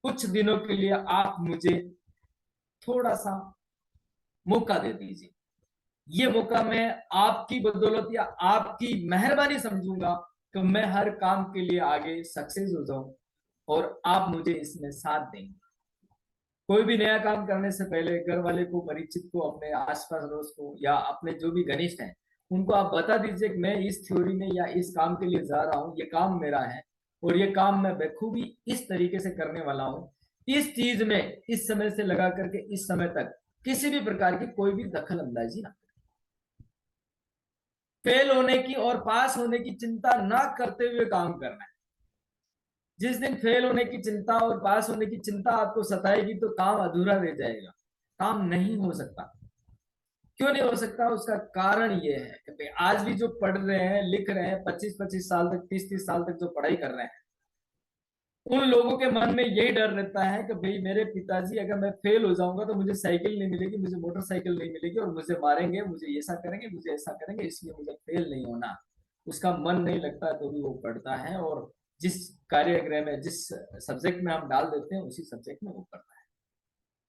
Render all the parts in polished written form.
कुछ दिनों के लिए आप मुझे थोड़ा सा मौका दे दीजिए। ये मौका मैं आपकी बदौलत या आपकी मेहरबानी समझूंगा कि मैं हर काम के लिए आगे सक्सेस हो जाऊं और आप मुझे इसमें साथ देंगे। कोई भी नया काम करने से पहले घर वाले को, परिचित को, अपने आसपास दोस्त को या अपने जो भी घनिष्ठ हैं उनको आप बता दीजिए कि मैं इस थ्योरी में या इस काम के लिए जा रहा हूँ, ये काम मेरा है और ये काम मैं बखूबी इस तरीके से करने वाला हूँ। इस चीज में इस समय से लगा करके इस समय तक किसी भी प्रकार की कोई भी दखल अंदाजी ना, फेल होने की और पास होने की चिंता ना करते हुए काम करना है। जिस दिन फेल होने की चिंता और पास होने की चिंता आपको सताएगी तो काम अधूरा रह जाएगा, काम नहीं हो सकता। क्यों नहीं हो सकता? उसका कारण ये है कि भाई आज भी जो पढ़ रहे हैं, लिख रहे हैं, 25-25 साल तक, 30-30 साल तक जो पढ़ाई कर रहे हैं, उन लोगों के मन में यही डर रहता है कि भाई मेरे पिताजी अगर मैं फेल हो जाऊंगा तो मुझे साइकिल नहीं मिलेगी, मुझे मोटरसाइकिल नहीं मिलेगी और मुझे मारेंगे, मुझे ऐसा करेंगे, मुझे ऐसा करेंगे, इसलिए मुझे फेल नहीं होना। उसका मन नहीं लगता तो भी वो पढ़ता है और जिस कार्यक्रम में, जिस सब्जेक्ट में हम डाल देते हैं उसी सब्जेक्ट में वो पढ़ता है।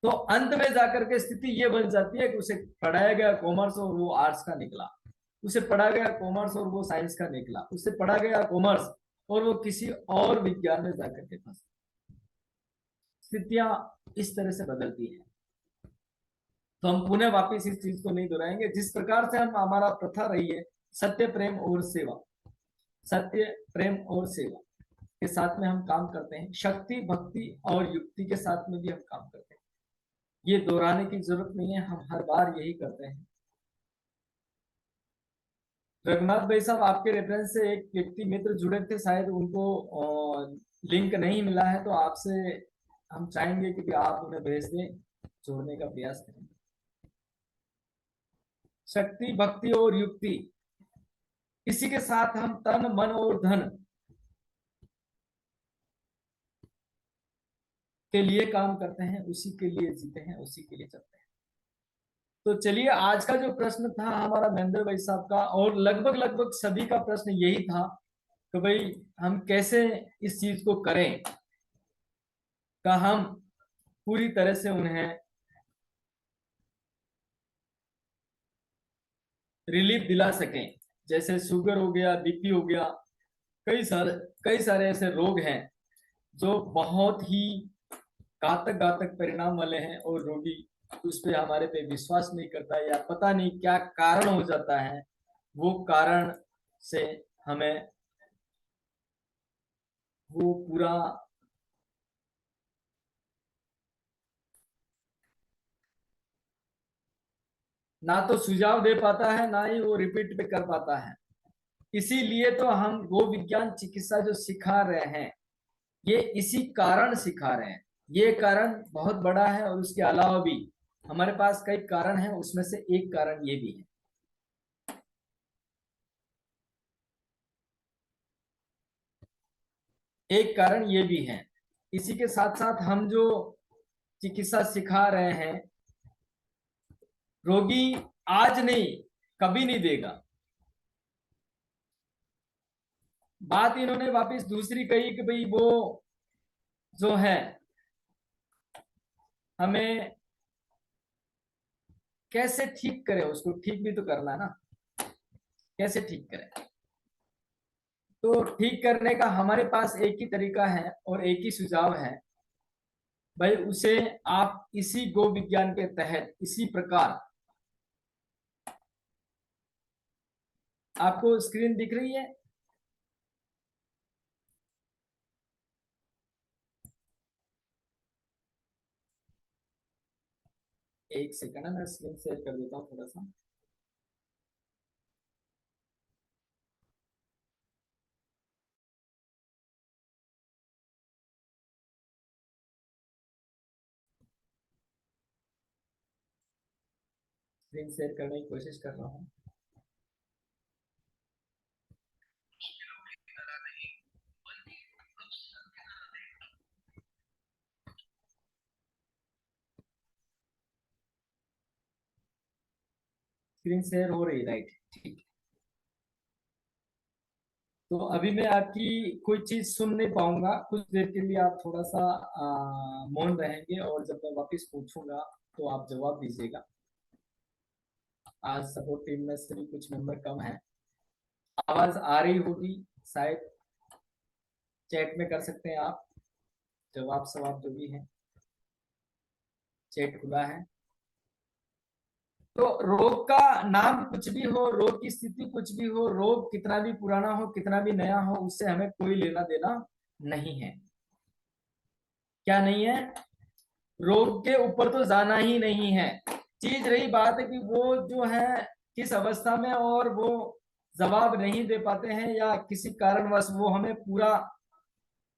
तो अंत में जाकर के स्थिति ये बन जाती है कि उसे पढ़ाया गया कॉमर्स और वो आर्ट्स का निकला, उसे पढ़ा गया कॉमर्स और वो साइंस का निकला, उसे पढ़ा गया कॉमर्स और वो किसी और विज्ञान में जाकर के फंस। स्थितियां इस तरह से बदलती है। तो हम पुनः वापिस इस चीज को नहीं दोहराएंगे। जिस प्रकार से हम, हमारा प्रथा रही है सत्य प्रेम और सेवा, सत्य प्रेम और सेवा के साथ में हम काम करते हैं, शक्ति भक्ति और युक्ति के साथ में भी हम काम करते हैं। ये दोहराने की जरूरत नहीं है, हम हर बार यही करते हैं। रघुनाथ भाई साहब, आपके रेफरेंस से एक व्यक्ति मित्र जुड़े थे, शायद उनको लिंक नहीं मिला है, तो आपसे हम चाहेंगे कि आप उन्हें भेज दें, जोड़ने का प्रयास करें। शक्ति भक्ति और युक्ति, इसी के साथ हम तन मन और धन के लिए काम करते हैं, उसी के लिए जीते हैं, उसी के लिए चलते हैं। तो चलिए, आज का जो प्रश्न था हमारा महेंद्र भाई साहब का, और लगभग लगभग सभी का प्रश्न यही था कि भाई हम कैसे इस चीज को करें का हम पूरी तरह से उन्हें रिलीफ दिला सकें। जैसे शुगर हो गया, बीपी हो गया, कई सारे ऐसे रोग हैं जो बहुत ही घातक घातक परिणाम वाले हैं और रोगी उस पे हमारे पे विश्वास नहीं करता है या पता नहीं क्या कारण हो जाता है। वो कारण से हमें वो पूरा ना तो सुझाव दे पाता है, ना ही वो रिपीट पे कर पाता है। इसीलिए तो हम गो विज्ञान चिकित्सा जो सिखा रहे हैं, ये इसी कारण सिखा रहे हैं। ये कारण बहुत बड़ा है और उसके अलावा भी हमारे पास कई कारण हैं, उसमें से एक कारण ये भी है। एक कारण ये भी है। इसी के साथ साथ हम जो चिकित्सा सिखा रहे हैं, रोगी आज नहीं, कभी नहीं देगा। बात इन्होंने वापस दूसरी कही कि भाई वो जो है हमें कैसे ठीक करें, उसको ठीक भी तो करना है ना, कैसे ठीक करें। तो ठीक करने का हमारे पास एक ही तरीका है और एक ही सुझाव है, भाई उसे आप इसी गो विज्ञान के तहत इसी प्रकार, आपको स्क्रीन दिख रही है? एक सेकंड है, मैं स्क्रीन शेयर कर देता हूँ थोड़ा सा। स्क्रीन शेयर करने की कोशिश कर रहा हूँ। स्क्रीन शेयर हो रही, राइट? ठीक। तो अभी मैं आपकी कोई चीज सुन नहीं पाऊंगा, कुछ देर के लिए आप थोड़ा सा मौन रहेंगे, और जब मैं वापस पूछूंगा तो आप जवाब दीजिएगा। आज सपोर्ट टीम में से भी कुछ मेंबर कम है, आवाज आ रही होगी शायद। चैट में कर सकते हैं आप, जवाब सवाब जो भी है, चैट खुला है। तो रोग का नाम कुछ भी हो, रोग की स्थिति कुछ भी हो, रोग कितना भी पुराना हो, कितना भी नया हो, उससे हमें कोई लेना देना नहीं है। क्या नहीं है? रोग के ऊपर तो जाना ही नहीं है। चीज रही बात है कि वो जो है किस अवस्था में, और वो जवाब नहीं दे पाते हैं, या किसी कारणवश वो हमें पूरा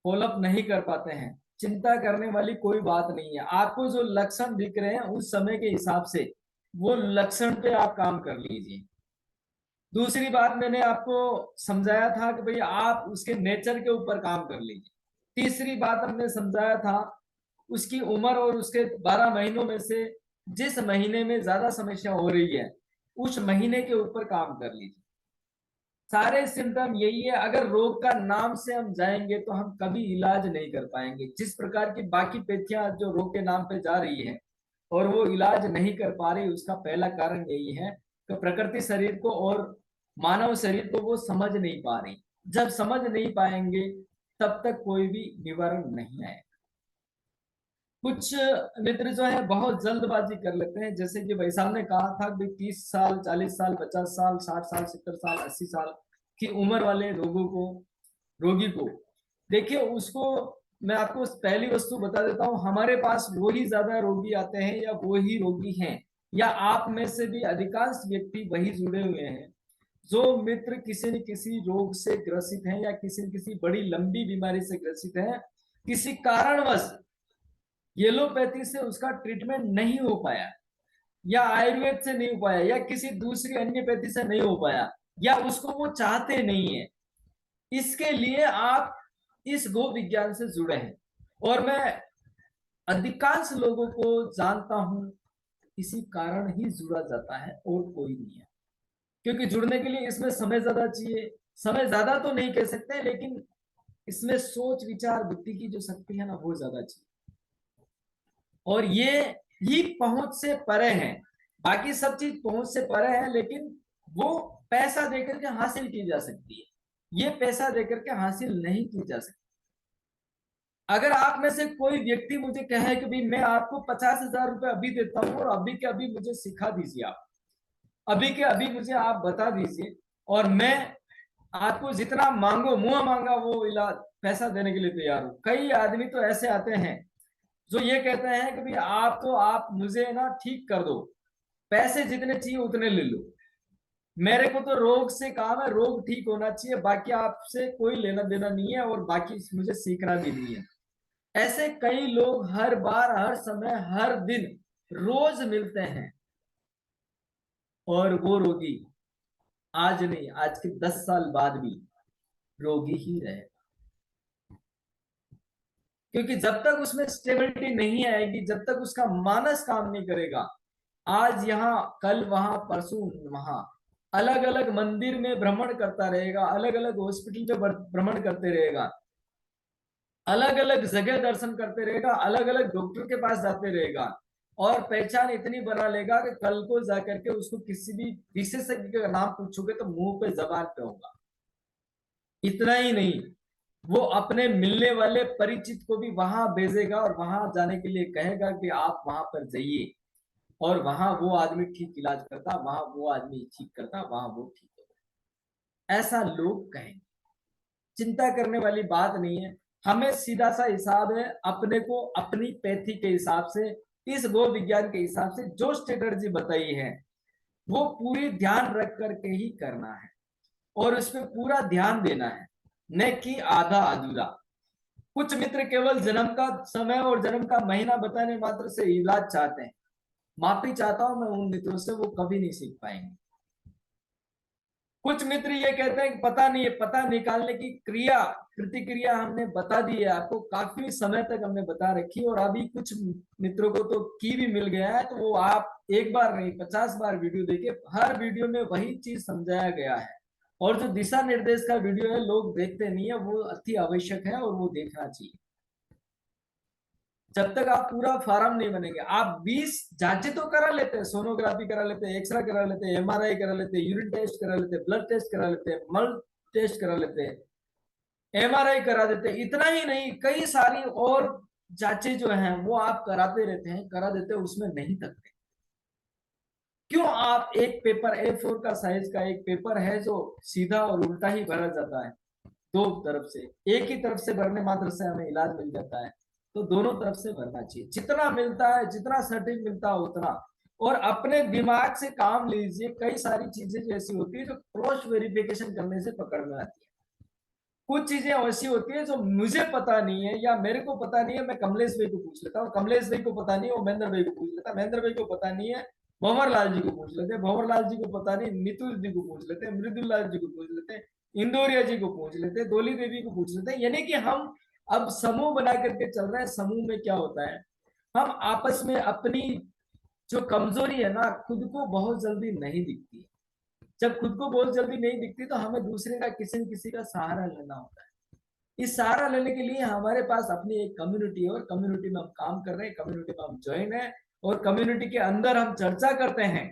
फॉलोअप नहीं कर पाते हैं, चिंता करने वाली कोई बात नहीं है। आपको जो लक्षण दिख रहे हैं उस समय के हिसाब से वो लक्षण पे आप काम कर लीजिए। दूसरी बात मैंने आपको समझाया था कि भाई आप उसके नेचर के ऊपर काम कर लीजिए। तीसरी बात हमने समझाया था उसकी उम्र और उसके 12 महीनों में से जिस महीने में ज्यादा समस्या हो रही है उस महीने के ऊपर काम कर लीजिए। सारे सिम्टम यही है। अगर रोग का नाम से हम जाएंगे तो हम कभी इलाज नहीं कर पाएंगे। जिस प्रकार की बाकी पेथियां जो रोग के नाम पे जा रही है और वो इलाज नहीं कर पा रही, उसका पहला कारण यही है कि प्रकृति शरीर को और मानव शरीर को वो समझ नहीं पा रही। जब समझ नहीं पाएंगे तब तक कोई भी निवारण नहीं आएगा। कुछ मित्र जो है बहुत जल्दबाजी कर लेते हैं, जैसे कि भाई साहब ने कहा था कि 30 साल, 40 साल, 50 साल, 60 साल, 70 साल, 80 साल की उम्र वाले रोगी को देखिए, उसको मैं आपको पहली वस्तु बता देता हूं, हमारे पास वो ही ज्यादा रोगी आते हैं या वो ही रोगी हैं, या आप में से भी अधिकांश व्यक्ति वही जुड़े हुए हैं जो मित्र किसी न किसी रोग से ग्रसित हैं या किसी न किसी बड़ी लंबी बीमारी से ग्रसित हैं। किसी कारणवश येलोपैथी से उसका ट्रीटमेंट नहीं हो पाया, या आयुर्वेद से नहीं हो पाया, या किसी दूसरी अन्यपैथी से नहीं हो पाया, या उसको वो चाहते नहीं है, इसके लिए आप इस गो विज्ञान से जुड़े हैं। और मैं अधिकांश लोगों को जानता हूं इसी कारण ही जुड़ा जाता है और कोई नहीं है। क्योंकि जुड़ने के लिए इसमें समय ज्यादा चाहिए। समय ज्यादा तो नहीं कह सकते, लेकिन इसमें सोच विचार बुद्धि की जो शक्ति है ना वो ज्यादा चाहिए, और ये ही पहुंच से परे है। बाकी सब चीज पहुंच से परे है, लेकिन वो पैसा देकर के हासिल की जा सकती है, ये पैसा देकर के हासिल नहीं की जा सकती। अगर आप में से कोई व्यक्ति मुझे कहे कि भाई मैं आपको 50,000 रुपए अभी देता हूं और अभी के अभी मुझे सिखा दीजिए, आप अभी के अभी मुझे आप बता दीजिए, और मैं आपको जितना मांगो मुंह मांगा वो इलाज पैसा देने के लिए तैयार हूं। कई आदमी तो ऐसे आते हैं जो ये कहते हैं कि भाई आप मुझे ना ठीक कर दो, पैसे जितने चाहिए उतने ले लो, मेरे को तो रोग से काम है, रोग ठीक होना चाहिए, बाकी आपसे कोई लेना देना नहीं है, और बाकी मुझे सीखना भी नहीं है। ऐसे कई लोग हर बार, हर समय, हर दिन, रोज मिलते हैं, और वो रोगी आज नहीं, आज के 10 साल बाद भी रोगी ही रहे। क्योंकि जब तक उसमें स्टेबिलिटी नहीं आएगी, जब तक उसका मानस काम नहीं करेगा, आज यहाँ कल वहां परसों वहां, अलग अलग मंदिर में भ्रमण करता रहेगा, अलग अलग हॉस्पिटल में भ्रमण करते रहेगा, अलग अलग जगह दर्शन करते रहेगा, अलग अलग डॉक्टर के पास जाते रहेगा, और पहचान इतनी बना लेगा कि कल को जाकर के उसको किसी भी विशेषज्ञ का नाम पूछोगे तो मुंह पे जबान पे होगा। इतना ही नहीं, वो अपने मिलने वाले परिचित को भी वहां भेजेगा और वहां जाने के लिए कहेगा कि आप वहां पर जाइए, और वहां वो आदमी ठीक इलाज करता, वहां वो आदमी ठीक करता, वहां वो ठीक होता। ऐसा लोग कहेंगे, चिंता करने वाली बात नहीं है। हमें सीधा सा हिसाब है, अपने को अपनी पैथी के हिसाब से, इस गो विज्ञान के हिसाब से जो स्ट्रेटर्जी बताई है वो पूरी ध्यान रख करके ही करना है, और उस पर पूरा ध्यान देना है, न कि आधा अधूरा। कुछ मित्र केवल जन्म का समय और जन्म का महीना बताने मात्र से इलाज चाहते हैं। माफी चाहता हूं मैं उन मित्रों से, वो कभी नहीं सीख पाएंगे। कुछ मित्र ये कहते हैं कि पता नहीं है, पता निकालने की क्रिया प्रतिक्रिया हमने बता दी है आपको, काफी समय तक हमने बता रखी, और अभी कुछ मित्रों को तो की भी मिल गया है, तो वो आप एक बार नहीं 50 बार वीडियो देखे, हर वीडियो में वही चीज समझाया गया है, और जो दिशा निर्देश का वीडियो है लोग देखते नहीं है, वो अति आवश्यक है और वो देखना चाहिए। जब तक आप पूरा फार्म नहीं बनेंगे, आप 20 जांचें तो करा लेते हैं, सोनोग्राफी करा लेते हैं, एक्सरे करा लेते हैं, एमआरआई करा लेते हैं, यूरिन टेस्ट करा लेते हैं, ब्लड टेस्ट करा लेते हैं, मल टेस्ट करा लेते हैं, एमआरआई करा देते हैं। इतना ही नहीं, कई सारी और जांचें जो हैं वो आप कराते रहते हैं, करा देते हैं, उसमें नहीं थकते। क्यों? आप एक पेपर A4 का साइज का एक पेपर है जो सीधा और उल्टा ही भरा जाता है, दो तरफ से, एक ही तरफ से भरने मात्र से हमें इलाज मिल जाता है, तो दोनों तरफ से भरना चाहिए। जितना मिलता है, जितना सटीक मिलता है उतना। और अपने दिमाग से काम लीजिए। कई सारी चीजें जो ऐसी होती है जो क्रॉस वेरिफिकेशन करने से पकड़ में आती है। कुछ चीजें ऐसी होती है जो मुझे पता नहीं है या मेरे को पता नहीं है, मैं कमलेश भाई को पूछ लेता हूँ, कमलेश भाई को पता नहीं है, वो महेंद्र भाई को पूछ लेता, महेंद्र भाई को पता नहीं है, भंवर लाल जी को पूछ लेते, भंवर लाल जी को पता नहीं, नीतू जी को पूछ लेते, मृदुल लाल जी को पूछ लेते, इंदौरिया जी को पूछ लेते, दोली देवी को पूछ लेते। यानी कि हम अब समूह बना करके चल रहे हैं। समूह में क्या होता है, हम आपस में अपनी जो कमजोरी है ना, खुद को बहुत जल्दी नहीं दिखती है। जब खुद को बहुत जल्दी नहीं दिखती तो हमें दूसरे का, किसी न किसी का सहारा लेना होता है। इस सहारा लेने के लिए हमारे पास अपनी एक कम्युनिटी है और कम्युनिटी में हम काम कर रहे हैं, कम्युनिटी में हम ज्वाइन है और कम्युनिटी के अंदर हम चर्चा करते हैं।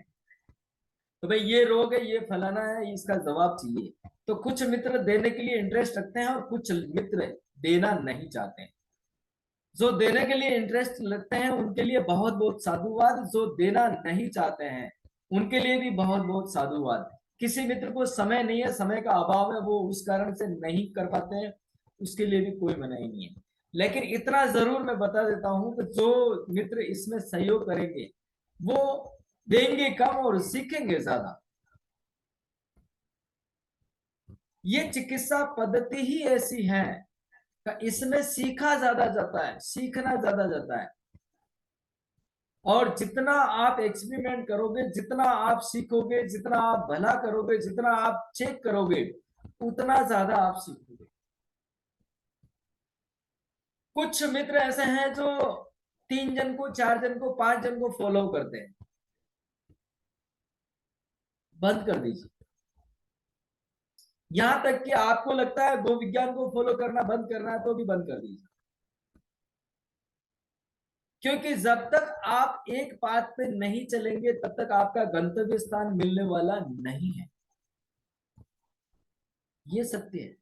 तो भाई ये रोग है, ये फलाना है, इसका जवाब चाहिए। तो कुछ मित्र देने के लिए इंटरेस्ट रखते हैं और कुछ मित्र देना नहीं चाहते हैं। जो देने के लिए इंटरेस्ट लगते हैं उनके लिए बहुत बहुत साधुवाद, जो देना नहीं चाहते हैं उनके लिए भी बहुत बहुत साधुवाद। किसी मित्र को समय नहीं है, समय का अभाव है, वो उस कारण से नहीं कर पाते हैं, उसके लिए भी कोई मनाही नहीं है। लेकिन इतना जरूर मैं बता देता हूं कि जो मित्र इसमें सहयोग करेंगे वो देंगे कम और सीखेंगे ज्यादा। ये चिकित्सा पद्धति ही ऐसी है, इसमें सीखा ज्यादा जाता है, सीखना ज्यादा जाता है। और जितना आप एक्सपेरिमेंट करोगे, जितना आप सीखोगे, जितना आप भला करोगे, जितना आप चेक करोगे, उतना ज्यादा आप सीखोगे। कुछ मित्र ऐसे हैं जो 3 जन को, 4 जन को, 5 जन को फॉलो करते हैं। बंद कर दीजिए। यहां तक कि आपको लगता है गो विज्ञान को फॉलो करना बंद करना है तो भी बंद कर दीजिए। क्योंकि जब तक आप एक पाथ पे नहीं चलेंगे तब तक आपका गंतव्य स्थान मिलने वाला नहीं है। ये सत्य है।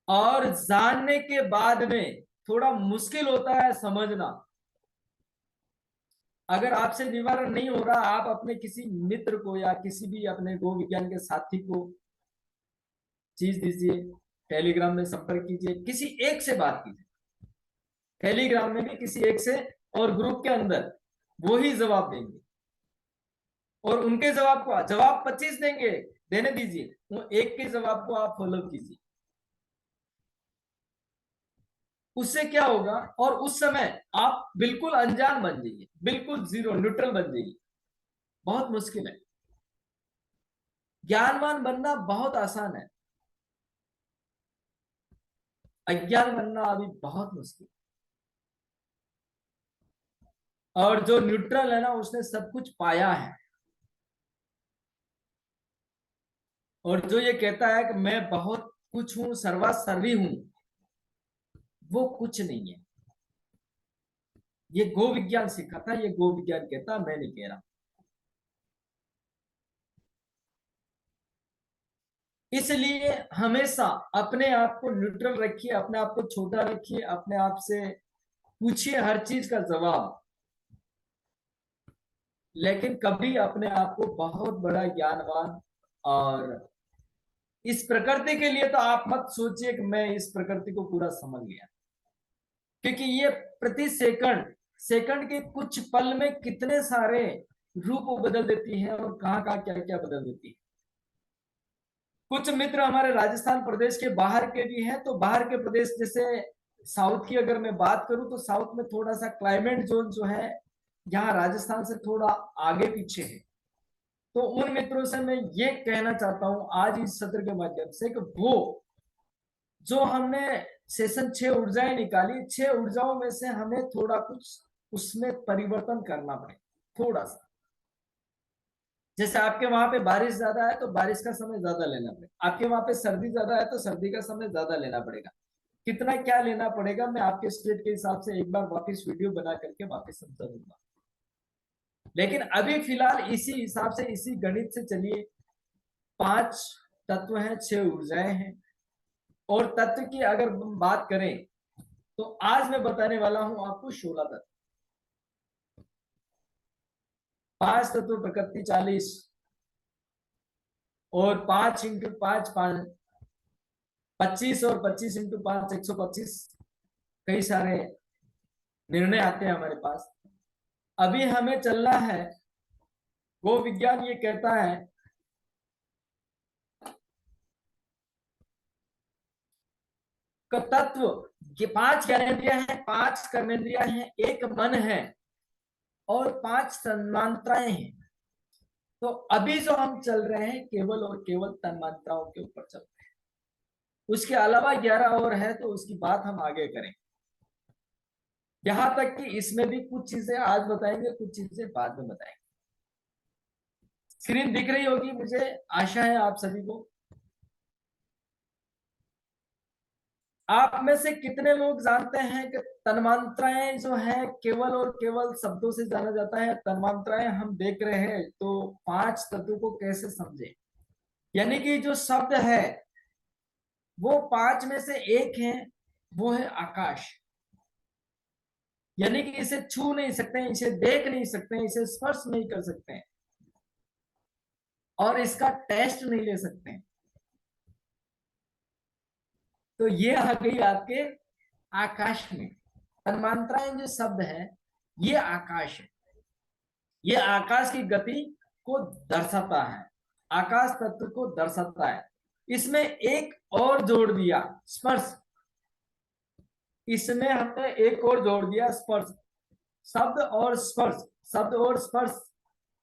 और जानने के बाद में थोड़ा मुश्किल होता है समझना। अगर आपसे निवारण नहीं हो रहा, आप अपने किसी मित्र को या किसी भी अपने गो विज्ञान के साथी को चीज दीजिए, टेलीग्राम में संपर्क कीजिए, किसी एक से बात कीजिए, टेलीग्राम में भी किसी एक से, और ग्रुप के अंदर वो ही जवाब देंगे। और उनके जवाब को, जवाब 25 देंगे, देने दीजिए, वो एक के जवाब को आप फॉलो कीजिए। उससे क्या होगा, और उस समय आप बिल्कुल अनजान बन जाइए, बिल्कुल जीरो न्यूट्रल बन जाइए। बहुत मुश्किल है। ज्ञानवान बनना बहुत आसान है, अज्ञान बनना अभी बहुत मुश्किल। और जो न्यूट्रल है ना, उसने सब कुछ पाया है। और जो ये कहता है कि मैं बहुत कुछ हूं, सर्वा सर्वी हूं, वो कुछ नहीं है। ये गो विज्ञान सीखा था, ये गो विज्ञान कहता, मैं नहीं कह रहा। इसलिए हमेशा अपने आप को न्यूट्रल रखिए, अपने आप को छोटा रखिए, अपने आप से पूछिए हर चीज का जवाब। लेकिन कभी अपने आप को बहुत बड़ा ज्ञानवान, और इस प्रकृति के लिए तो आप मत सोचिए कि मैं इस प्रकृति को पूरा समझ गया। क्योंकि ये प्रति सेकंड, सेकंड के कुछ पल में कितने सारे रूप बदल देती है और कहां कहां क्या क्या बदल देती है। कुछ मित्र हमारे राजस्थान प्रदेश के बाहर के भी हैं, तो बाहर के प्रदेश जैसे साउथ की अगर मैं बात करूं तो साउथ में थोड़ा सा क्लाइमेट जोन जो है यहाँ राजस्थान से थोड़ा आगे पीछे है। तो उन मित्रों से मैं ये कहना चाहता हूं आज इस सत्र के माध्यम से कि वो जो हमने सेशन 6 ऊर्जाएं निकाली, 6 ऊर्जाओं में से हमें थोड़ा कुछ उसमें परिवर्तन करना पड़े, थोड़ा सा। जैसे आपके वहां पे बारिश ज्यादा है तो बारिश का समय ज्यादा लेना पड़ेगा, आपके वहां पे सर्दी ज्यादा है तो सर्दी का समय ज्यादा लेना पड़ेगा। कितना क्या लेना पड़ेगा मैं आपके स्टेट के हिसाब से एक बार वापस वीडियो बना करके वापस समझा दूंगा। लेकिन अभी फिलहाल इसी हिसाब से, इसी गणित से चलिए। 5 तत्व हैं, 6 ऊर्जाएं हैं। और तत्व की अगर हम बात करें तो आज मैं बताने वाला हूं आपको 16 तत्व। 5 तत्व प्रकृति 40, और 5 इंटू 5 25, और 25 इंटू 5 125। कई सारे निर्णय आते हैं हमारे पास। अभी हमें चलना है, गो विज्ञान ये कहता है कि तत्व के 5 ज्ञानेंद्रियां हैं, 5 कर्मेंद्रियां हैं, एक मन है और 5 तन्मात्राएं हैं। तो अभी जो हम चल रहे हैं केवल और केवल तन्मात्राओं के ऊपर चल रहे हैं। उसके अलावा 11 और है तो उसकी बात हम आगे करें। यहां तक कि इसमें भी कुछ चीजें आज बताएंगे, कुछ चीजें बाद में बताएंगे। स्क्रीन दिख रही होगी मुझे आशा है आप सभी को। आप में से कितने लोग जानते हैं कि तन्मात्राएं जो है केवल और केवल शब्दों से जाना जाता है। तन्मात्राएं हम देख रहे हैं तो 5 तत्वों को कैसे समझे, यानी कि जो शब्द है वो 5 में से एक है, वो है आकाश। यानी कि इसे छू नहीं सकते हैं, इसे देख नहीं सकते हैं, इसे स्पर्श नहीं कर सकते हैं और इसका टेस्ट नहीं ले सकते हैं। तो ये आ गई आपके आकाश में। तन्मात्राएं जो शब्द है ये आकाश है, ये आकाश की गति को दर्शाता है, आकाश तत्व को दर्शाता है। इसमें एक और जोड़ दिया, स्पर्श। इसमें हमने एक और जोड़ दिया, स्पर्श। शब्द और स्पर्श, शब्द और स्पर्श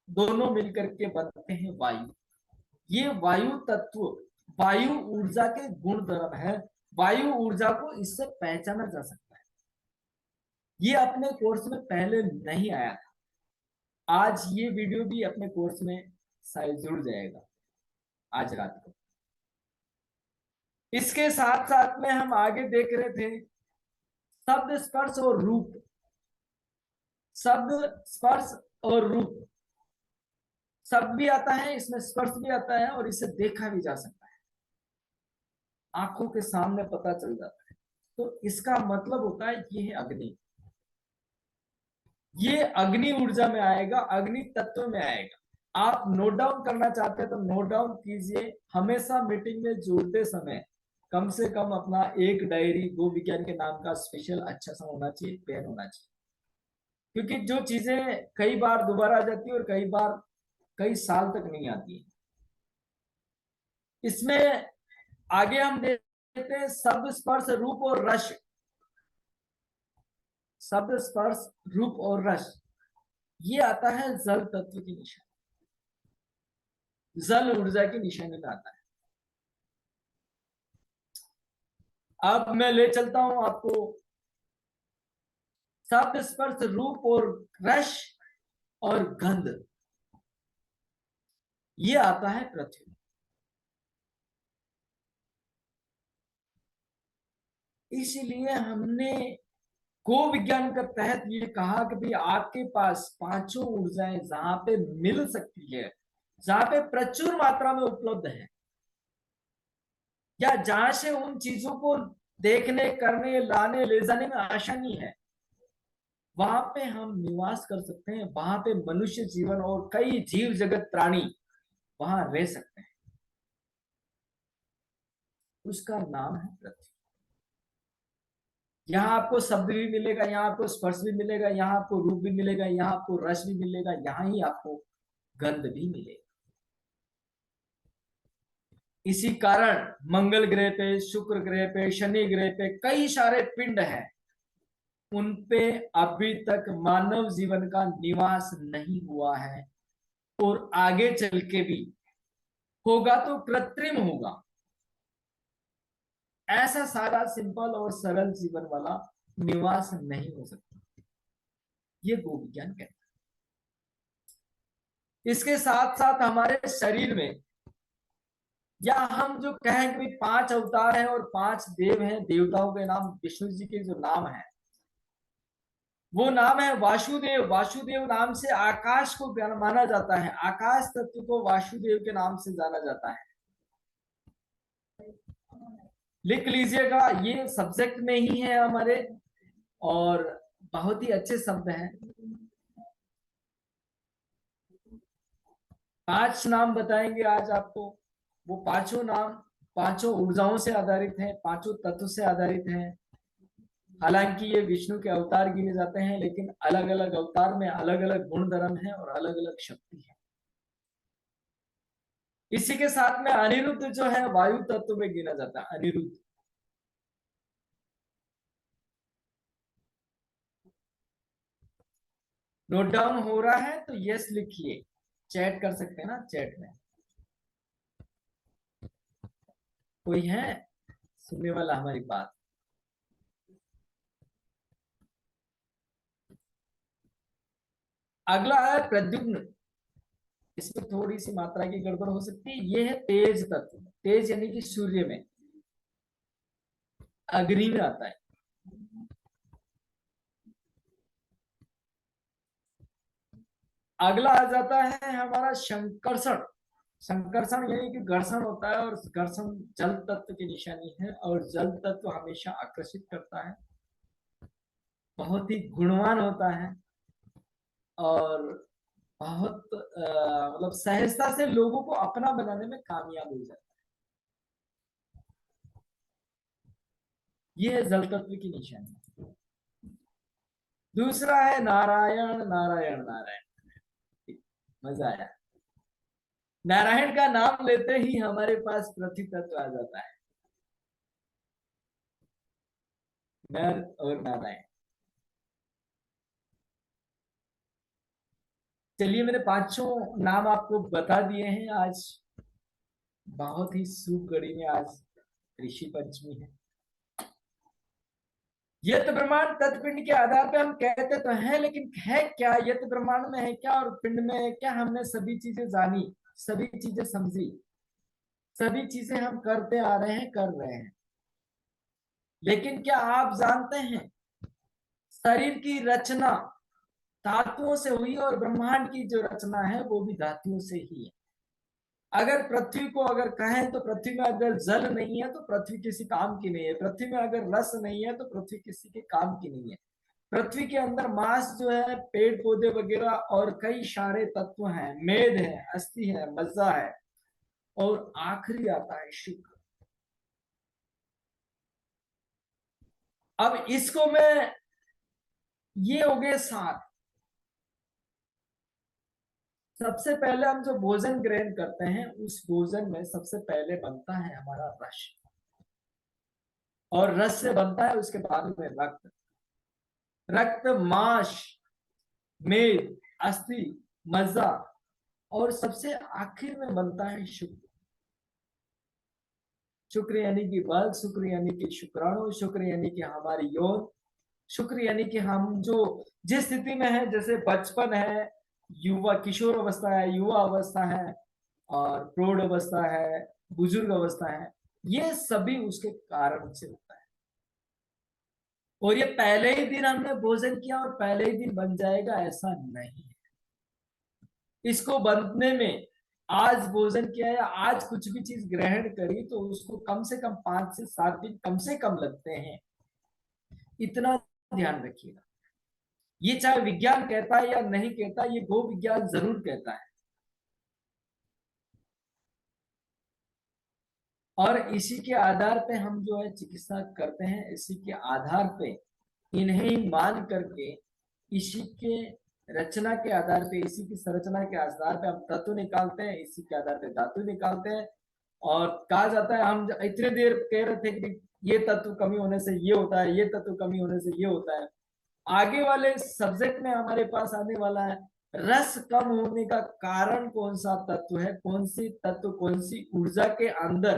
दोनों मिलकर के बनते हैं वायु। ये वायु तत्व वायु ऊर्जा के गुण धर्म है। वायु ऊर्जा को इससे पहचाना जा सकता है। ये अपने कोर्स में पहले नहीं आया था। आज ये वीडियो भी अपने कोर्स में शायद जुड़ जाएगा आज रात को। इसके साथ साथ में हम आगे देख रहे थे शब्द स्पर्श और रूप। शब्द स्पर्श और रूप, शब्द भी आता है इसमें, स्पर्श भी आता है और इसे देखा भी जा सकता है, आंखों के सामने पता चल जाता है। तो इसका मतलब होता है ये है अग्नि। ये अग्नि ऊर्जा में आएगा, अग्नि तत्व में आएगा। आप नोट डाउन करना चाहते हैं तो नोट डाउन कीजिए। हमेशा मीटिंग में जुड़ते समय कम से कम अपना एक डायरी गो विज्ञान के नाम का स्पेशल अच्छा सा होना चाहिए, पेन होना चाहिए। क्योंकि जो चीजें कई बार दोबारा आ जाती है और कई बार कई साल तक नहीं आती है। इसमें आगे हम देखते हैं शब्द स्पर्श रूप और रस। शब्द स्पर्श रूप और रस ये आता है जल तत्व की निशानी, जल ऊर्जा की निशानी में आता है। अब मैं ले चलता हूं आपको शब्द स्पर्श रूप और रस और गंध, ये आता है पृथ्वी। इसलिए हमने गो विज्ञान के तहत ये कहा कि भाई आपके पास पांचों ऊर्जाएं जहां पे मिल सकती है, जहां पे प्रचुर मात्रा में उपलब्ध है, या जहां से उन चीजों को देखने, करने, लाने, ले जाने में आसानी है, वहां पे हम निवास कर सकते हैं। वहां पे मनुष्य जीवन और कई जीव जगत प्राणी वहां रह सकते हैं। उसका नाम है पृथ्वी। यहाँ आपको शब्द भी मिलेगा, यहाँ आपको स्पर्श भी मिलेगा, यहाँ आपको रूप भी मिलेगा, यहाँ आपको रस भी मिलेगा, यहाँ ही आपको गंध भी मिलेगा। इसी कारण मंगल ग्रह पे, शुक्र ग्रह पे, शनि ग्रह पे कई सारे पिंड हैं, उन पे अभी तक मानव जीवन का निवास नहीं हुआ है और आगे चल के भी होगा तो कृत्रिम होगा। ऐसा सारा सिंपल और सरल जीवन वाला निवास नहीं हो सकता, ये भूविज्ञान कहता इसके साथ साथ हमारे शरीर में, या हम जो कहें कि 5 अवतार हैं और 5 देव हैं, देवताओं के नाम, विष्णु जी के जो नाम है वो नाम है वासुदेव। वासुदेव नाम से आकाश को माना जाता है, आकाश तत्व को वासुदेव के नाम से जाना जाता है। लिख लीजिएगा, ये सब्जेक्ट में ही है हमारे, और बहुत ही अच्छे शब्द हैं। 5 नाम बताएंगे आज आपको। वो पांचों नाम पांचों ऊर्जाओं से आधारित हैं, पांचों तत्व से आधारित हैं। हालांकि ये विष्णु के अवतार गिने जाते हैं, लेकिन अलग अलग अवतार में अलग अलग गुण धर्म है और अलग अलग शक्ति है। इसी के साथ में अनिरुद्ध जो है वायु तत्व में गिना जाता है, अनिरुद्ध। नोट डाउन हो रहा है तो यस लिखिए, चैट कर सकते हैं ना चैट में। कोई है सुनने वाला हमारी बात? अगला है प्रद्युम्न। इसमें थोड़ी सी मात्रा की गड़बड़ हो सकती है। ये है तेज तत्व, तेज यानी कि सूर्य में, अग्नि में आता है। अगला आ जाता है हमारा शंकरषण। संकर्षण यानी कि घर्षण होता है, और घर्षण जल तत्व की निशानी है, और जल तत्व हमेशा आकर्षित करता है, बहुत ही गुणवान होता है, और बहुत मतलब सहजता से लोगों को अपना बनाने में कामयाब हो जाता है। ये है जल तत्व की निशानी। दूसरा है नारायण नारायण नारायण। मजा आया, नारायण का नाम लेते ही हमारे पास पृथ्वी तत्व आ जाता है, नर और नारायण। चलिए, मैंने पांचों नाम आपको बता दिए हैं। आज बहुत ही शुभ घड़ी में आज ऋषि पंचमी है। यत ब्रह्मांड तत्पिंड के आधार पे हम कहते तो हैं, लेकिन है क्या? यत ब्रह्मांड में है क्या और पिंड में है क्या? हमने सभी चीजें जानी, सभी चीजें समझी, सभी चीजें हम करते आ रहे हैं, कर रहे हैं। लेकिन क्या आप जानते हैं शरीर की रचना धातुओं से हुई, और ब्रह्मांड की जो रचना है वो भी धातुओं से ही है। अगर पृथ्वी को अगर कहें तो पृथ्वी में अगर जल नहीं है तो पृथ्वी किसी काम की नहीं है, पृथ्वी में अगर रस नहीं है तो पृथ्वी किसी के काम की नहीं है। पृथ्वी के अंदर मांस जो है, पेड़ पौधे वगैरह और कई सारे तत्व हैं, मेद है, अस्थि है, मज्जा है, और आखिरी आता है शुक्र। अब इसको मैं, ये हो गए 7। सबसे पहले हम जो भोजन ग्रहण करते हैं उस भोजन में सबसे पहले बनता है हमारा रस, और रस से बनता है उसके बाद में रक्त। रक्त, मांस, मेद, अस्थि, मज्जा, और सबसे आखिर में बनता है शुक्र। शुक्र यानी कि बल, शुक्र यानी कि शुक्राणु, शुक्र यानी कि हमारी यौन, शुक्र यानी कि हम जो जिस स्थिति में है, जैसे बचपन है, युवा किशोर अवस्था है, युवा अवस्था है, और प्रौढ़ अवस्था है, बुजुर्ग अवस्था है, ये सभी उसके कारण से होता है। और ये पहले ही दिन हमने भोजन किया और पहले ही दिन बन जाएगा, ऐसा नहीं है। इसको बनने में आज भोजन किया या आज कुछ भी चीज ग्रहण करी तो उसको कम से कम 5 से 7 दिन कम से कम लगते हैं, इतना ध्यान रखिएगा। ये चाहे विज्ञान कहता है या नहीं कहता, ये गो विज्ञान जरूर कहता है। और इसी के आधार पे हम जो है चिकित्सा करते हैं, इसी के आधार पे, इन्हें मान करके, इसी के रचना के आधार पे, इसी की संरचना के आधार पे हम तत्व निकालते हैं, इसी के आधार पे धातु निकालते हैं। और कहा जाता है, हम इतने देर कह रहे थे कि ये तत्व कमी होने से ये होता है, ये तत्व कमी होने से ये होता है। आगे वाले सब्जेक्ट में हमारे पास आने वाला है, रस कम होने का कारण कौन सा तत्व है, कौन सी तत्व, कौन सी ऊर्जा के अंदर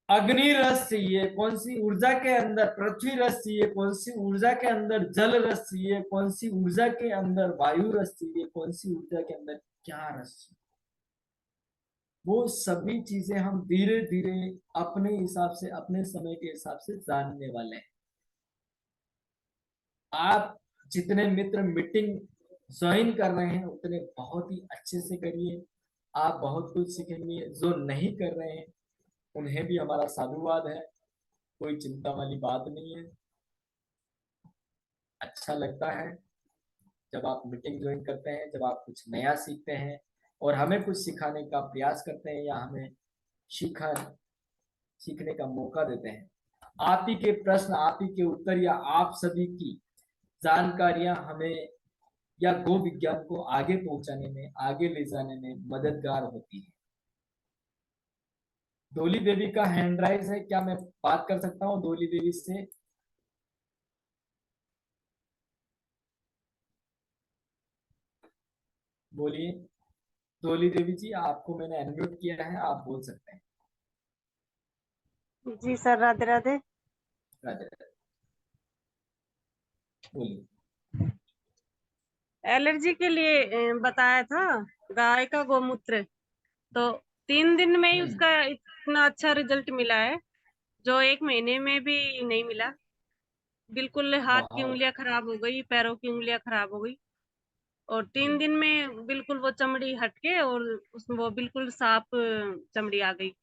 अग्नि रस चाहिए, कौन सी ऊर्जा के अंदर पृथ्वी रस चाहिए, कौन सी ऊर्जा के अंदर जल रस चाहिए, कौन सी ऊर्जा के अंदर वायु रस चाहिए, कौन सी ऊर्जा के अंदर क्या रस चाहिए, वो सभी चीजें हम धीरे धीरे अपने हिसाब से, अपने समय के हिसाब से जानने वाले हैं। आप जितने मित्र मीटिंग ज्वाइन कर रहे हैं उतने बहुत ही अच्छे से करिए, आप बहुत कुछ सीखेंगे। जो नहीं कर रहे हैं उन्हें भी हमारा साधुवाद है, कोई चिंता वाली बात नहीं है। अच्छा लगता है जब आप मीटिंग ज्वाइन करते हैं, जब आप कुछ नया सीखते हैं और हमें कुछ सिखाने का प्रयास करते हैं या हमें सीखा सीखने का मौका देते हैं। आप ही के प्रश्न, आप ही के उत्तर या आप सभी की जानकारियां हमें या गो विज्ञान को आगे पहुंचाने में, आगे ले जाने में मददगार होती है। डोली देवी का हैंड राइज है, क्या मैं बात कर सकता हूँ डोली देवी से? बोलिए डोली देवी जी, आपको मैंने अनम्यूट किया है, आप बोल सकते हैं। जी सर, राधे राधे। राधे राधे, बोलिए। एलर्जी के लिए बताया था, गाय का गोमूत्र। तो 3 दिन में ही उसका इतना अच्छा रिजल्ट मिला है, जो 1 महीने में भी नहीं मिला। बिल्कुल हाथ की बहुत उंगलियां खराब हो गई, पैरों की उंगलियां खराब हो गई, और जी, 3 दिन में बिल्कुल वो चमड़ी हट के और उसमें वो बिल्कुल साफ चमड़ी आ गई।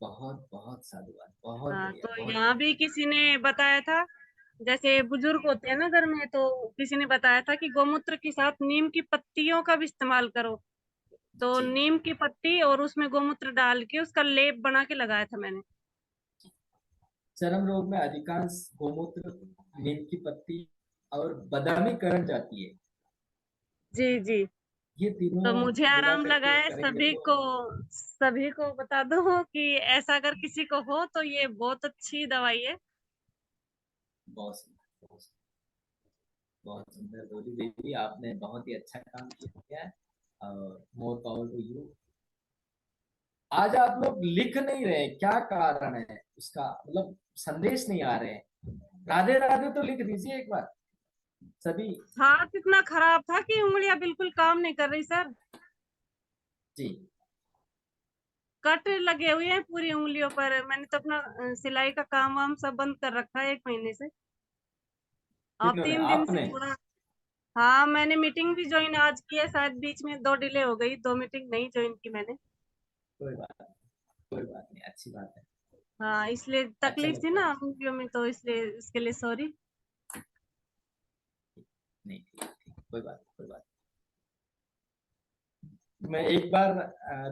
बहुत बहुत साधुवाद, बहुत हाँ, बढ़िया, तो बहुत यहाँ बढ़िया। भी किसी ने बताया था, जैसे बुजुर्ग होते हैं ना घर में, तो किसी ने बताया था कि गोमूत्र के साथ नीम की पत्तियों का भी इस्तेमाल करो। तो जी, नीम की पत्ती और उसमें गोमूत्र डाल के उसका लेप बना के लगाया था मैंने। चर्म रोग में अधिकांश गोमूत्र, नीम की पत्ती और बादामी करण जाती है, जी जी। ये तो तीनों मुझे मिला आराम लगा करके है। करेंगे तो सभी को बता दो कि ऐसा अगर किसी को हो तो ये बहुत अच्छी दवाई है। बहुत सुंदर, बहुत सुंदर डोली देवी, आपने बहुत ही अच्छा काम किया है। और मोर पावर टू यू। आज आप लोग लिख नहीं रहे, क्या कारण है उसका? मतलब संदेश नहीं आ रहे हैं। राधे राधे तो लिख दीजिए एक बार सभी। हाथ इतना खराब था कि उंगलियां बिल्कुल काम नहीं कर रही सर। जी, कट लगे हुए हैं पूरी उंगलियों पर। मैंने तो अपना सिलाई का काम वाम सब बंद कर रखा है 1 महीने से। अब किन्होंने? 3 दिन से आपने? थोड़ा। हाँ, मैंने मीटिंग भी ज्वाइन आज की है, शायद बीच में 2 डिले हो गई, 2 मीटिंग नहीं ज्वाइन की मैंने। कोई बात नहीं, कोई बात नहीं, अच्छी बात है। हाँ, इसलिए अच्छा तकलीफ थी लगता ना है। उंगलियों में, तो इसलिए इसके लिए सॉरी। नहीं, ठीक ठीक, कोई बात नहीं, कोई बात नहीं। मैं एक बार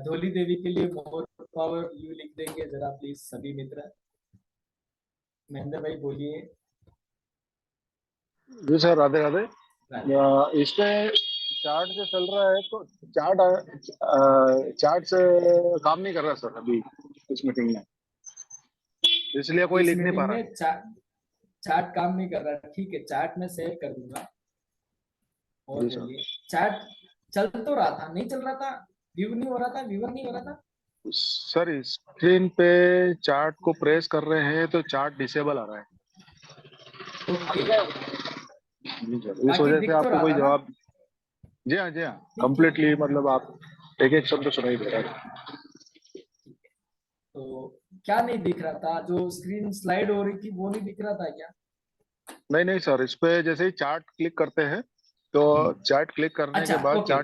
धोली देवी के लिए मोर पावर यू लिख देंगे जरा प्लीज सभी मित्र। महेंद्र भाई बोलिए। जी सर, राधे राधे। राधे। इसमें चार्ट जो चल रहा है, तो चार्ट से काम नहीं कर रहा सर अभी इस मीटिंग में, इसलिए कोई इस लिख नहीं पा मीटिंग रहा में चार्ट काम नहीं कर रहा, ठीक है, चार्ट में शेयर कर दूंगा। है। और जी सर। बोलिए। चार्ट चल तो रहा था, नहीं चल रहा था? व्यू नहीं हो रहा था, व्यूवर नहीं हो रहा था? सर स्क्रीन पे चार्ट को प्रेस कर रहे हैं तो चार्ट डिसेबल आ रहा है। ओके। जी सर, इस बाकी वजह से दिख तो आपको रहा कोई था ना? जवाब। जी हाँ, जी हाँ, ठीक है, कंप्लीटली मतलब आप एक एक शब्द सुनाई दे रहा है। ठीक है। तो क्या नहीं दिख रहा था? जो स्क्रीन स्लाइड हो रही थी वो नहीं दिख रहा था क्या? नहीं नहीं सर, इस पे जैसे ही चार्ट क्लिक करते हैं तो चार्ट क्लिक करने अच्छा, के बाद ओके ओके, हाँ,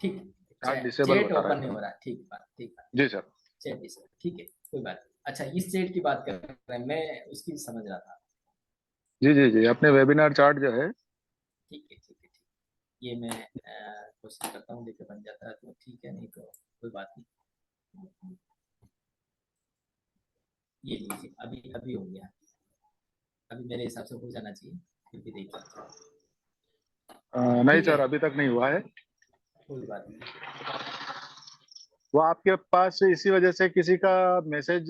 ठीक है। चार्ट डिसेबल चैट बता रहा ओपन नहीं है। हो रहा, ठीक बात, ठीक बात। जी सर। चैट इस, ठीक है, कोई बात नहीं। अच्छा, इस चैट की बात कर रहे हैं, मैं उसकी समझ रहा था। जी जी जी, अपने वेबिनार चार्ट जो है। ठीक है, ठीक है, ठीक। ये मैं कोशिश करता हूँ, देखिए बन जाता है तो ठीक है, नहीं तो कोई बात नहीं। ये लीजिए, अभी अभी हो गया। अभी मेरे हिसाब से हो जाना चाहिए, फिर भी देखिए। नहीं ठीक है, सर, अभी तक नहीं हुआ है। कोई बात नहीं। वो आपके पास इसी वजह से किसी का मैसेज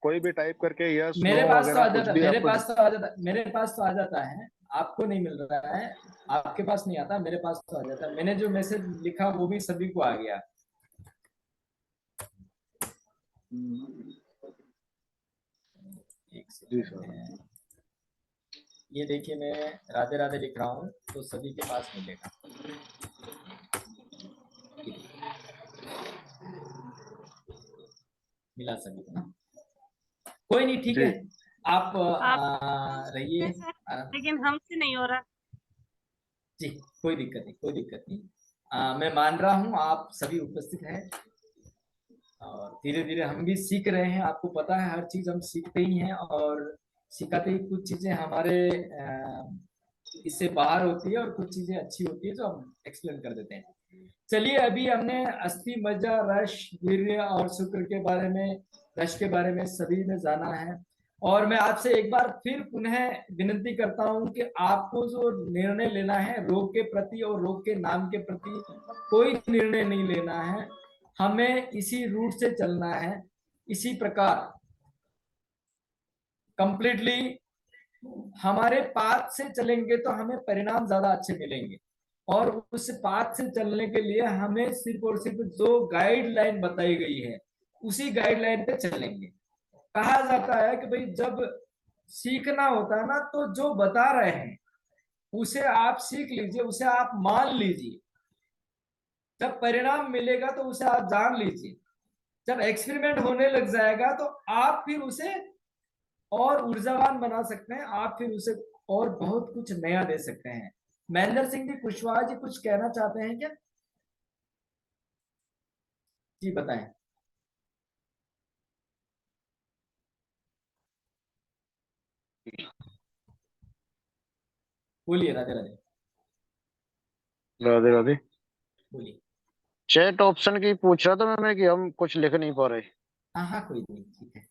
कोई भी टाइप करके यस नो मेरे पास तो वगैरह आ कुछ जाता, भी मेरे आपको। पास तो आ जाता, मेरे पास तो आ जाता है। आपको नहीं मिल रहा है, आपके पास नहीं आता, मेरे पास तो आ जाता है। मैंने जो मैसेज लिखा वो भी सभी को आ गया। जी सर। ये देखिए मैं राधे राधे लिख रहा हूँ तो सभी के पास मिलेगा। मिला सभी को ना? कोई नहीं, ठीक जी। है। आप रहिए। है सर, लेकिन हमसे नहीं हो रहा। जी, कोई दिक्कत नहीं, कोई दिक्कत नहीं। मैं मान रहा हूँ आप सभी उपस्थित हैं और धीरे धीरे हम भी सीख रहे हैं। आपको पता है हर चीज हम सीखते ही हैं और सिखाते ही। कुछ चीजें हमारे इससे बाहर होती है और कुछ चीजें अच्छी होती है जो हम एक्सप्लेन कर देते हैं। चलिए, अभी हमने अस्थि, मज्जा, रस, वीर्य और शुक्र के बारे में, रस के बारे में सभी ने जाना है। और मैं आपसे एक बार फिर पुनः विनती करता हूं कि आपको जो निर्णय लेना है रोग के प्रति और रोग के नाम के प्रति, कोई निर्णय नहीं लेना है। हमें इसी रूट से चलना है, इसी प्रकार कंप्लीटली हमारे पाथ से चलेंगे तो हमें परिणाम ज्यादा अच्छे मिलेंगे। और उस पाथ से चलने के लिए हमें सिर्फ और सिर्फ जो गाइडलाइन बताई गई है उसी गाइडलाइन पे चलेंगे। कहा जाता है कि भाई जब सीखना होता है ना तो जो बता रहे हैं उसे आप सीख लीजिए, उसे आप मान लीजिए। जब परिणाम मिलेगा तो उसे आप जान लीजिए। जब एक्सपेरिमेंट होने लग जाएगा तो आप फिर उसे और ऊर्जावान बना सकते हैं, आप फिर उसे और बहुत कुछ नया दे सकते हैं। महेंद्र सिंह जी कुशवाहा जी कुछ कहना चाहते हैं क्या? जी बताएं। बोलिए, राधे राधे, राधे राधे। बोलिए। चैट ऑप्शन की पूछ रहा था मैं कि हम कुछ लिख नहीं पा रहे। हाँ हाँ, कोई नहीं, ठीक है।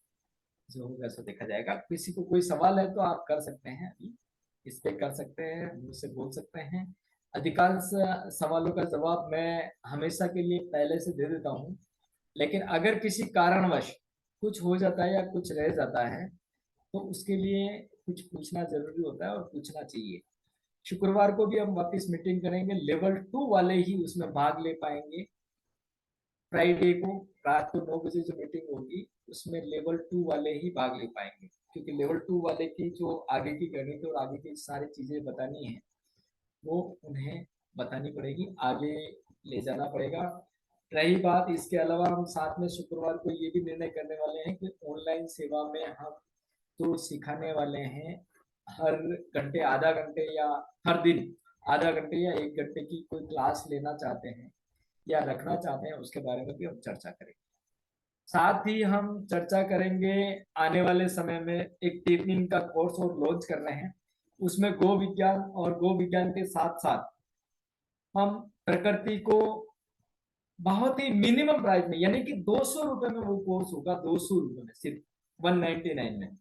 जो होगा सो देखा जाएगा। किसी को कोई सवाल है तो आप कर सकते हैं अभी, इस पे कर सकते हैं, मुझसे बोल सकते हैं। अधिकांश सवालों का जवाब मैं हमेशा के लिए पहले से दे देता हूँ, लेकिन अगर किसी कारणवश कुछ हो जाता है या कुछ रह जाता है तो उसके लिए कुछ पूछना जरूरी होता है और पूछना चाहिए। शुक्रवार को भी हम वापस मीटिंग करेंगे, लेवल 2 वाले ही उसमें भाग ले पाएंगे। फ्राइडे को रात को 9 बजे जो मीटिंग होगी उसमें लेवल 2 वाले ही भाग ले पाएंगे, क्योंकि लेवल 2 वाले की जो आगे की गणित और आगे की सारी चीजें बतानी है वो उन्हें बतानी पड़ेगी, आगे ले जाना पड़ेगा। रही बात, इसके अलावा हम साथ में शुक्रवार को ये भी निर्णय करने वाले हैं कि ऑनलाइन सेवा में हम तो सिखाने वाले हैं हर घंटे आधा घंटे या हर दिन आधा घंटे या 1 घंटे की कोई क्लास लेना चाहते हैं या रखना चाहते हैं, उसके बारे में भी हम चर्चा करेंगे। साथ ही हम चर्चा करेंगे आने वाले समय में एक टीचिंग का कोर्स और लॉन्च कर रहे हैं। उसमें गो विज्ञान और गो विज्ञान के साथ साथ हम प्रकृति को बहुत ही मिनिमम प्राइस में, यानी कि 200 रुपए में वो कोर्स होगा, 200 रुपए में, सिर्फ 199 में।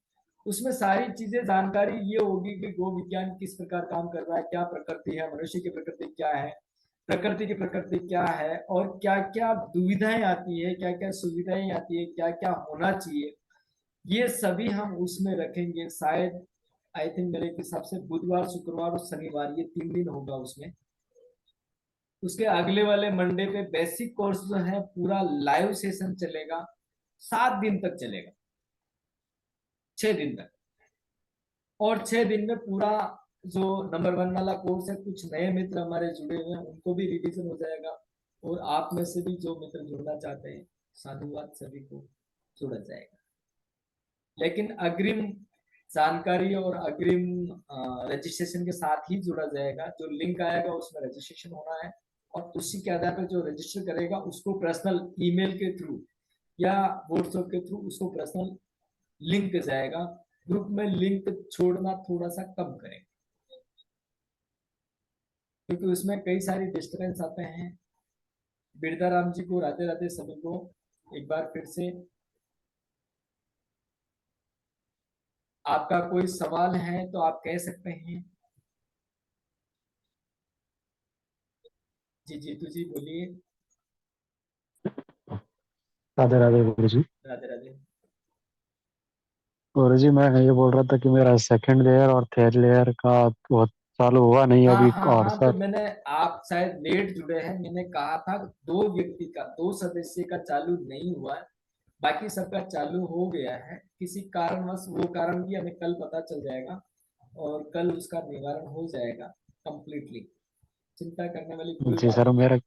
उसमें सारी चीजें जानकारी ये होगी कि गो विज्ञान किस प्रकार काम कर रहा है, क्या प्रकृति है, मनुष्य की प्रकृति क्या है, प्रकृति की प्रकृति क्या है, और क्या क्या दुविधाएं आती है, क्या क्या सुविधाएं आती है, क्या क्या होना चाहिए, ये सभी हम उसमें रखेंगे। शायद आई थिंक मेरे हिसाब से बुधवार, शुक्रवार और शनिवार ये 3 दिन होगा उसमें। उसके अगले वाले मंडे पे बेसिक कोर्स जो है पूरा लाइव सेशन चलेगा, 7 दिन तक चलेगा, 6 दिन तक। और 6 दिन में पूरा जो नंबर 1 वाला कोर्स है, कुछ नए मित्र हमारे जुड़े हुए हैं उनको भी रिवीजन हो जाएगा, और आप में से भी जो मित्र जुड़ना चाहते हैं साधुवाद सभी को जुड़ा जाएगा। लेकिन अग्रिम जानकारी और अग्रिम रजिस्ट्रेशन के साथ ही जुड़ा जाएगा। जो लिंक आएगा उसमें रजिस्ट्रेशन होना है, और उसी के आधार पर जो रजिस्टर करेगा उसको पर्सनल ईमेल के थ्रू या व्हाट्सएप के थ्रू उसको पर्सनल लिंक जाएगा। ग्रुप में लिंक छोड़ना थोड़ा सा कम करें, क्योंकि उसमें कई सारी डिस्टर्बेंस आते हैं। बिरदाराम जी को राधे राधे सभी को एक बार फिर से। आपका कोई सवाल है तो आप कह सकते हैं। जी जीतू जी बोलिए। राधे राधे गुरु जी। राधे राधे। गुरु जी मैं ये बोल रहा था कि मेरा सेकंड लेयर और थर्ड लेयर का बहुत चालू हुआ नहीं हाँ अभी। हाँ और हाँ, तो सर मैंने, आप शायद लेट जुड़े हैं, मैंने कहा था 2 व्यक्ति का, 2 सदस्य का चालू नहीं हुआ है। बाकी सबका चालू हो गया है। किसी कारणवश, वो कारण भी हमें कल पता चल जाएगा और कल उसका निवारण हो जाएगा कंप्लीटली। चिंता करने वाली कोई जी बात सर, नहीं। मेरा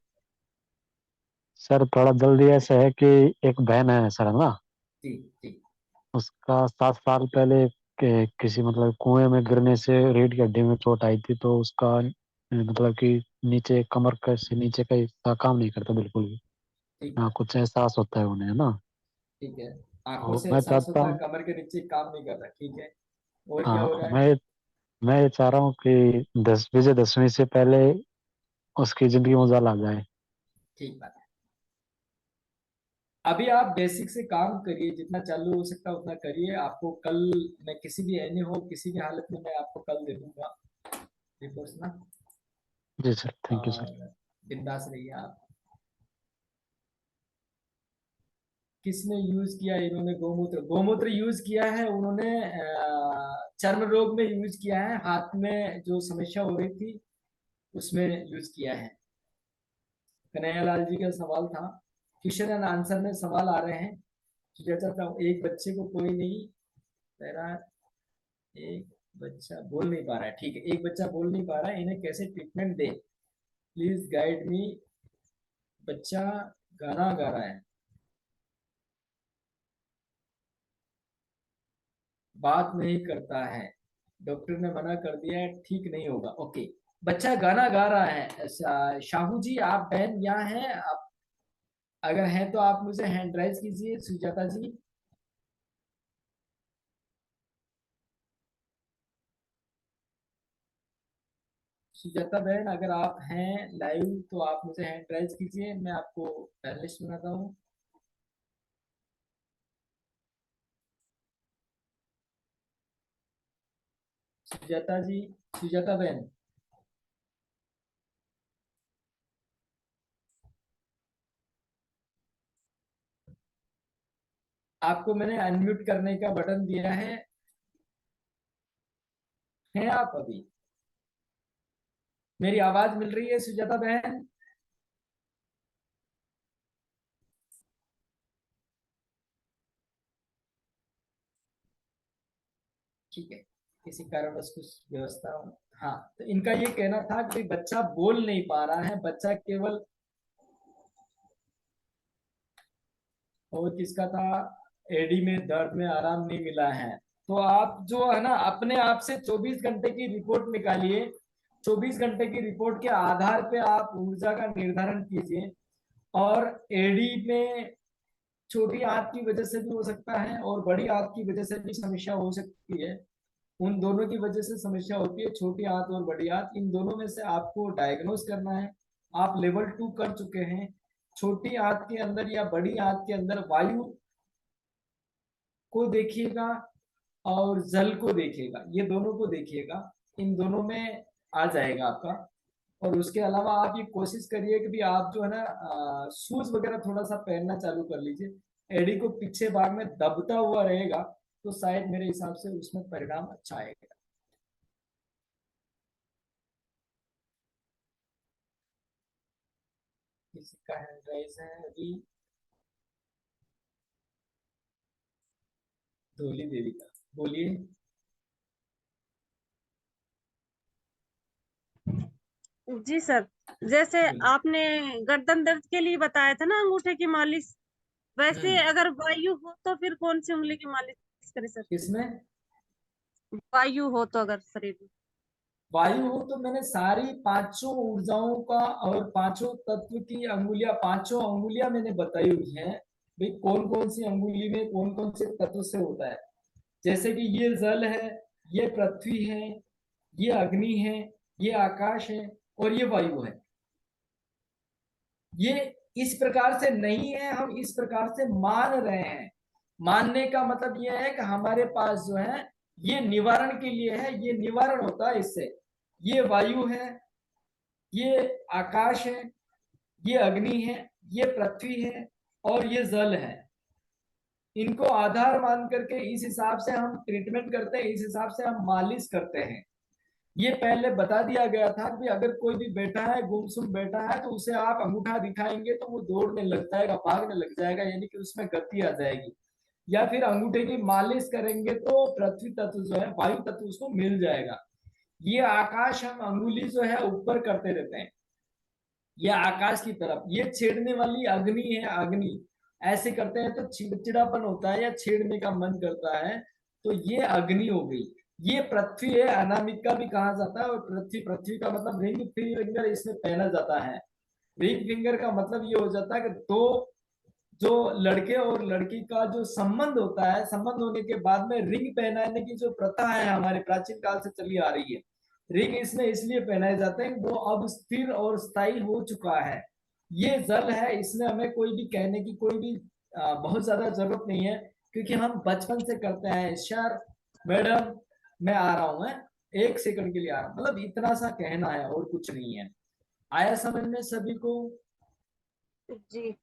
सर थोड़ा जल्दी ऐसा है कि एक बहन है सर ना, जी जी। उसका 7 साल पहले किसी मतलब कुएं में गिरने से रीढ़ की हड्डी में चोट आई थी, तो उसका मतलब कि नीचे कमर का से नीचे का हिस्सा काम नहीं करता बिल्कुल भी। ठीक हाँ, है। कुछ एहसास होता है उन्हें, है ना। ठीक है। आंखों तो से मैं एहसास चाहता होता है, हूँ, कमर के नीचे काम नहीं कर रहा। ठीक है। और क्या हाँ, हो रहा है? मैं ये चाह रहा हूँ कि 10 विजय दशमी से पहले उसकी जिंदगी में उजाला आ जाए। ठीक बात है। अभी आप बेसिक से काम करिए, जितना चालू हो सकता है उतना करिए। आपको कल, मैं किसी भी एनी हो, किसी भी हालत में मैं आपको कल दे दूंगा रिपोर्ट्स ना। जी सर, थैंक यू सर। और बिंदास रहिए आप। किसने यूज किया इन्होंने गोमूत्र? गोमूत्र यूज किया है उन्होंने चर्म रोग में यूज किया है, हाथ में जो समस्या हो रही थी उसमें यूज किया है। कन्हैयालाल जी का सवाल था, क्वेश्चन एंड आंसर में सवाल आ रहे हैं। तो चाहता हूँ, एक बच्चे को कोई नहीं कह रहा, एक बच्चा बोल नहीं पा रहा है। ठीक है, एक बच्चा बोल नहीं पा रहा है, इन्हें कैसे treatment they, please guide me. बच्चा गाना गा रहा है, बात नहीं करता है, डॉक्टर ने मना कर दिया है, ठीक नहीं होगा। ओके, बच्चा गाना गा रहा है। शाहू जी, आप बहन यहाँ हैं? आप अगर हैं तो आप मुझे हैंड राइज कीजिए। सुजाता जी, सुजाता बहन अगर आप हैं लाइव तो आप मुझे हैंड राइज कीजिए, मैं आपको पैनलिस्ट बनाता हूँ। सुजाता जी, सुजाता बहन, आपको मैंने अनम्यूट करने का बटन दिया है। हैं आप अभी? मेरी आवाज मिल रही है सुजाता बहन? ठीक है, किसी कारणवश कुछ व्यवस्था। हाँ, तो इनका ये कहना था कि बच्चा बोल नहीं पा रहा है, बच्चा केवल, और किसका था, एडी में दर्द में आराम नहीं मिला है। तो आप जो है ना, अपने आप से 24 घंटे की रिपोर्ट निकालिए। 24 घंटे की रिपोर्ट के आधार पे आप ऊर्जा का निर्धारण कीजिए। और एडी में छोटी आंत की वजह से भी हो सकता है और बड़ी आंत की वजह से भी समस्या हो सकती है। उन दोनों की वजह से समस्या होती है, छोटी आंत और बड़ी आंत, इन दोनों में से आपको डायग्नोस करना है। आप लेवल 2 कर चुके हैं। छोटी आंत के अंदर या बड़ी आंत के अंदर वायु को देखिएगा और जल को देखिएगा, ये दोनों को देखिएगा। इन दोनों में आ जाएगा आपका। और उसके अलावा आप ये कोशिश करिए कि भी आप जो है ना, शूज वगैरह थोड़ा सा पहनना चालू कर लीजिए। एडी को पीछे भाग में दबता हुआ रहेगा तो शायद मेरे हिसाब से उसमें परिणाम अच्छा आएगा। किसी का हैंड राइज है अभी? धोली देवी का, बोलिए। जी सर, जैसे बोलिए। आपने गर्दन दर्द के लिए बताया था ना अंगूठे की मालिश, वैसे हम्म। अगर वायु हो तो फिर कौन सी उंगली की मालिश करे सर? किसमें? वायु हो तो अगर शरीर में। वायु हो तो मैंने सारी पांचों ऊर्जाओं का और पांचों तत्व की अंगुलियां, पांचों अंगुलियां मैंने बताई हुई हैं। भाई कौन कौन सी अंगुली में कौन कौन से तत्व से होता है। जैसे कि ये जल है, ये पृथ्वी है, ये अग्नि है, ये आकाश है और ये वायु है। ये इस प्रकार से नहीं है, हम इस प्रकार से मान रहे हैं। मानने का मतलब ये है कि हमारे पास जो है ये निवारण के लिए है, ये निवारण होता है इससे। ये वायु है, ये आकाश है, ये अग्नि है, ये पृथ्वी है और ये जल है। इनको आधार मान करके इस हिसाब से हम ट्रीटमेंट करते हैं, इस हिसाब से हम मालिश करते हैं। ये पहले बता दिया गया था कि अगर कोई भी बैठा है, गुमसुम बैठा है, तो उसे आप अंगूठा दिखाएंगे तो वो दौड़ने लग जाएगा, भागने लग जाएगा, यानी कि उसमें गति आ जाएगी। या फिर अंगूठे की मालिश करेंगे तो पृथ्वी तत्व जो है, वायु तत्व उसको मिल जाएगा। ये आकाश हम अंगुली जो है ऊपर करते रहते हैं, ये आकाश की तरफ, ये छेड़ने वाली अग्नि है, अग्नि ऐसे करते हैं तो चिड़चिड़ापन होता है या छेड़ने का मन करता है, तो ये अग्नि हो गई। ये पृथ्वी है, अनामिका भी कहा जाता है। और पृथ्वी, पृथ्वी का मतलब रिंग फिंगर इसमें पहना जाता है। रिंग फिंगर का मतलब ये हो जाता है कि दो, जो लड़के और लड़की का जो संबंध होता है, संबंध होने के बाद में रिंग पहनाने की जो प्रथा है हमारे प्राचीन काल से चली आ रही है, रिंग इसमें इसलिए पहनाए जाते हैं, वो अब स्थिर और स्थायी हो चुका है। ये जल है, इसमें हमें कोई भी कहने की कोई भी बहुत ज्यादा जरूरत नहीं है, क्योंकि हम बचपन से करते हैं। सर, मैडम, मैं आ रहा हूँ, 1 सेकंड के लिए आ रहा हूँ, मतलब इतना सा कहना है और कुछ नहीं है। आया समझ में सभी को? जी।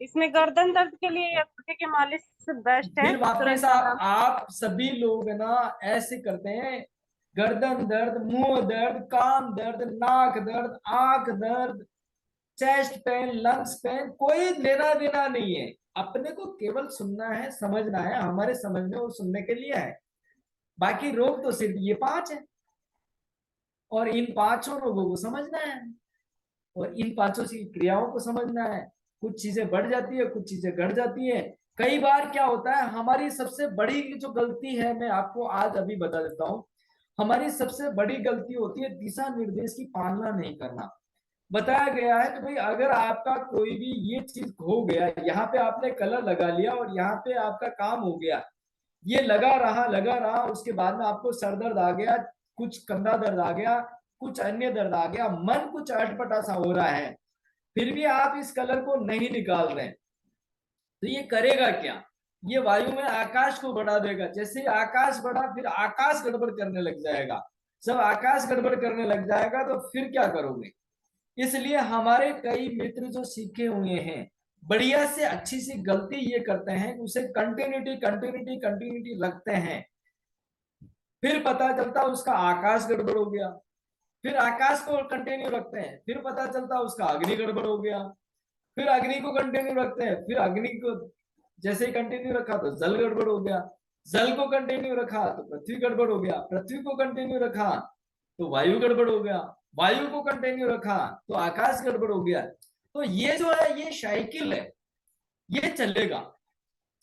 इसमें गर्दन दर्द के लिए या घुटने की मालिश बेस्ट है, फिर वापस तुरंत आराम। आप सभी लोग ना ऐसे करते हैं, गर्दन दर्द, मुंह दर्द, कान दर्द, नाक दर्द, आंख दर्द, चेस्ट पेन, लंग्स पेन, कोई लेना देना नहीं है। अपने को केवल सुनना है, समझना है, हमारे समझने और सुनने के लिए है। बाकी रोग तो सिर्फ ये 5 है, और इन 5 रोगों को समझना है, और इन 5 की क्रियाओं को समझना है। कुछ चीजें बढ़ जाती है, कुछ चीजें घट जाती है। कई बार क्या होता है, हमारी सबसे बड़ी जो गलती है, मैं आपको आज अभी बता देता हूं, हमारी सबसे बड़ी गलती होती है दिशा निर्देश की पालना नहीं करना। बताया गया है कि भाई अगर आपका कोई भी ये चीज हो गया, यहाँ पे आपने कलर लगा लिया और यहाँ पे आपका काम हो गया, ये लगा रहा, उसके बाद में आपको सर दर्द आ गया, कुछ कंधा दर्द आ गया, कुछ अन्य दर्द आ गया, मन कुछ अटपटा सा हो रहा है, फिर भी आप इस कलर को नहीं निकाल रहे, तो ये करेगा क्या? ये वायु में आकाश को बढ़ा देगा। जैसे आकाश बढ़ा, फिर आकाश गड़बड़ करने लग जाएगा। जब आकाश गड़बड़ करने लग जाएगा तो फिर क्या करोगे? इसलिए हमारे कई मित्र जो सीखे हुए हैं, बढ़िया से अच्छी सी गलती ये करते हैं, उसे कंटिन्यूटी कंटिन्यूटी कंटिन्यूटी रखते हैं, फिर पता चलता उसका आकाश गड़बड़ हो गया। फिर आकाश को कंटिन्यू रखते हैं, फिर पता चलता उसका अग्नि गड़बड़ हो गया। फिर अग्नि को कंटिन्यू रखते हैं, फिर अग्नि को जैसे ही कंटिन्यू रखा तो जल गड़बड़ हो गया, जल को कंटिन्यू रखा तो पृथ्वी गड़बड़ हो गया, पृथ्वी को कंटिन्यू रखा तो वायु गड़बड़ हो गया, वायु को कंटिन्यू रखा तो आकाश गड़बड़ हो गया। तो ये जो है, ये साइकिल है, ये चलेगा।